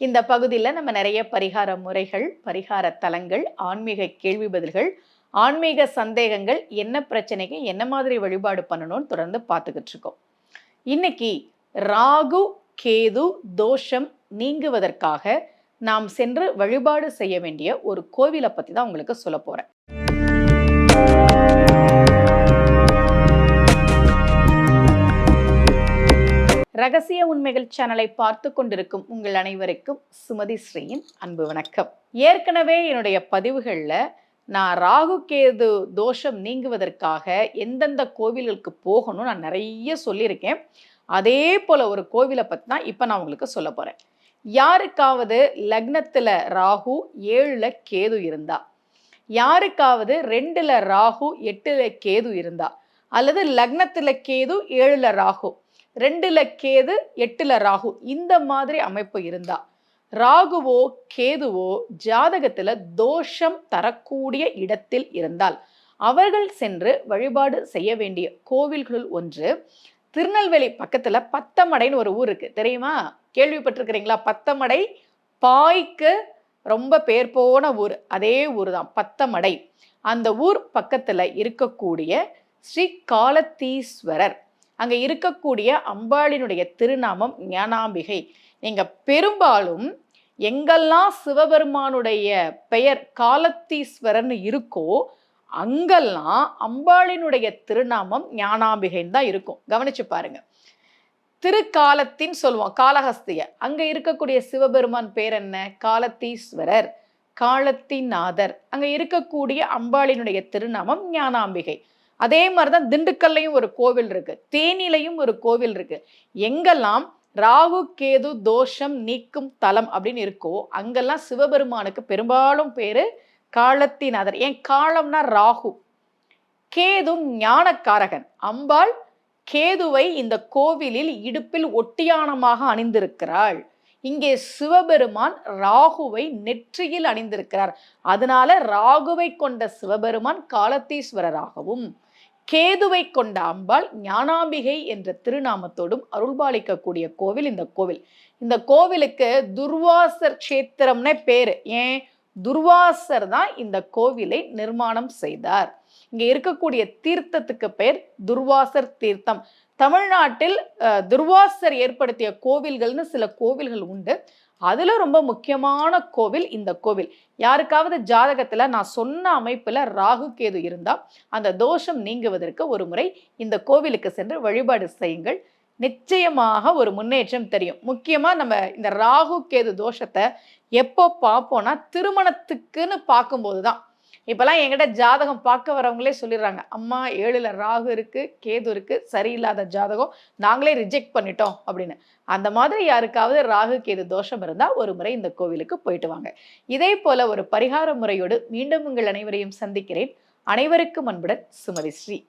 இந்த பகுதியில நம்ம நிறைய பரிகார முறைகள், பரிகார தலங்கள், ஆன்மீக கேள்வி பதில்கள், ஆன்மீக சந்தேகங்கள், என்ன பிரச்சனைக்கு என்ன மாதிரி வழிபாடு பண்ணணும்னு தொடர்ந்து பார்த்துக்கிட்டு இருக்கோம். இன்னைக்கு ராகு, கேது தோஷம் நீங்குவதற்காக நாம் சென்று வழிபாடு செய்ய வேண்டிய ஒரு கோவிலை பத்தி தான் உங்களுக்கு சொல்லப் போறேன். ரகசிய உண்மைகள் சேனலை பார்த்து கொண்டிருக்கும் உங்கள் அனைவருக்கும் சுமதி ஸ்ரீயின் அன்பு வணக்கம். ஏற்கனவே என்னுடைய பதிவுகளில் நான் ராகு கேது தோஷம் நீங்குவதற்காக எந்தெந்த கோவிலுக்கு போகணும் நான் நிறைய சொல்லியிருக்கேன். அதே போல ஒரு கோவிலை பற்றி தான் இப்போ நான் உங்களுக்கு சொல்ல போகிறேன். யாருக்காவது லக்னத்தில் ராகு 7ல் கேது இருந்தா, யாருக்காவது 2ல் ராகு 8ல் கேது இருந்தா, அல்லது லக்னத்தில் கேது 7ல் ராகு 2ல் கேது 8ல் ராகு, இந்த மாதிரி அமைப்பு இருந்தா, ராகுவோ கேதுவோ ஜாதகத்துல தோஷம் தரக்கூடிய இடத்தில் இருந்தால் அவர்கள் சென்று வழிபாடு செய்ய வேண்டிய கோவில்களுள் ஒன்று திருநெல்வேலி பக்கத்துல பத்தமடைன்னு ஒரு ஊர் இருக்கு, தெரியுமா? கேள்விப்பட்டிருக்கிறீங்களா? பத்தமடை பாய்க்கு ரொம்ப பேர் போன ஊர், அதே ஊர் தான் பத்தமடை. அந்த ஊர் பக்கத்துல இருக்கக்கூடிய ஸ்ரீ காலத்தீஸ்வரர், அங்கே இருக்கக்கூடிய அம்பாளினுடைய திருநாமம் ஞானாம்பிகை. நீங்க பெரும்பாலும் எங்கெல்லாம் சிவபெருமானுடைய பெயர் காலத்தீஸ்வரன் இருக்கோ அங்கெல்லாம் அம்பாளினுடைய திருநாமம் ஞானாம்பிகைன்னு தான் இருக்கும். கவனிச்சு பாருங்க. திருக்காலத்தின்னு சொல்லுவோம், காளஹஸ்திய, அங்க இருக்கக்கூடிய சிவபெருமான் பேர் என்ன? காலத்தீஸ்வரர், காலத்திநாதர். அங்க இருக்கக்கூடிய அம்பாளினுடைய திருநாமம் ஞானாம்பிகை. அதே மாதிரிதான் திண்டுக்கல்லையும் ஒரு கோவில் இருக்கு, தேனிலையும் ஒரு கோவில் இருக்கு. எங்கெல்லாம் ராகு கேது தோஷம் நீக்கும் தலம் அப்படின்னு இருக்கோ அங்கெல்லாம் சிவபெருமானுக்கு பெரும்பாலும் பேரு காலத்திநாதர். ஏன் காலம்னா ராகு, கேது ஞானக்காரகன். அம்பாள் கேதுவை இந்த கோவிலில் இடுப்பில் ஒட்டியானமாக அணிந்திருக்கிறாள். இங்கே சிவபெருமான் ராகுவை நெற்றியில் அணிந்திருக்கிறார். அதனால ராகுவை கொண்ட சிவபெருமான் காலத்தீஸ்வரராகவும், கேதுவை கொண்ட அம்பாள் ஞானாம்பிகை என்ற திருநாமத்தோடும் அருள்பாலிக்கக்கூடிய கோவில் இந்த கோவில். இந்த கோவிலுக்கு துர்வாசர் கஷேத்திரம்னே பேரு. ஏன்? துர்வாசர் தான் இந்த கோவிலை நிர்மாணம் செய்தார். இங்க இருக்கக்கூடிய தீர்த்தத்துக்கு பெயர் துர்வாசர் தீர்த்தம். தமிழ்நாட்டில் துர்வாசர் ஏற்படுத்திய கோவில்கள்னு சில கோவில்கள் உண்டு. அதுல ரொம்ப முக்கியமான கோவில் இந்த கோவில். யாருக்காவது ஜாதகத்துல நான் சொன்ன அமைப்புல ராகு கேது இருந்தா அந்த தோஷம் நீங்குவதற்கு ஒரு முறை இந்த கோவிலுக்கு சென்று வழிபாடு செய்யுங்கள். நிச்சயமாக ஒரு முன்னேற்றம் தெரியும். முக்கியமா நம்ம இந்த ராகு கேது தோஷத்தை எப்போ பார்ப்போம்னா திருமணத்துக்குன்னு பார்க்கும்போதுதான். இப்பெல்லாம் என்கிட்ட ஜாதகம் பார்க்க வரவங்களே சொல்லிடுறாங்க, அம்மா 7ல் ராகு இருக்கு கேது இருக்கு, சரியில்லாத ஜாதகம், நாங்களே ரிஜெக்ட் பண்ணிட்டோம் அப்படின்னு. அந்த மாதிரி யாருக்காவது ராகு கேது தோஷம் இருந்தா ஒரு முறை இந்த கோவிலுக்கு போயிட்டு வாங்க. இதே போல ஒரு பரிகார முறையோடு மீண்டும் உங்கள் அனைவரையும் சந்திக்கிறேன். அனைவருக்கும் அன்புடன் சுமதி ஸ்ரீ.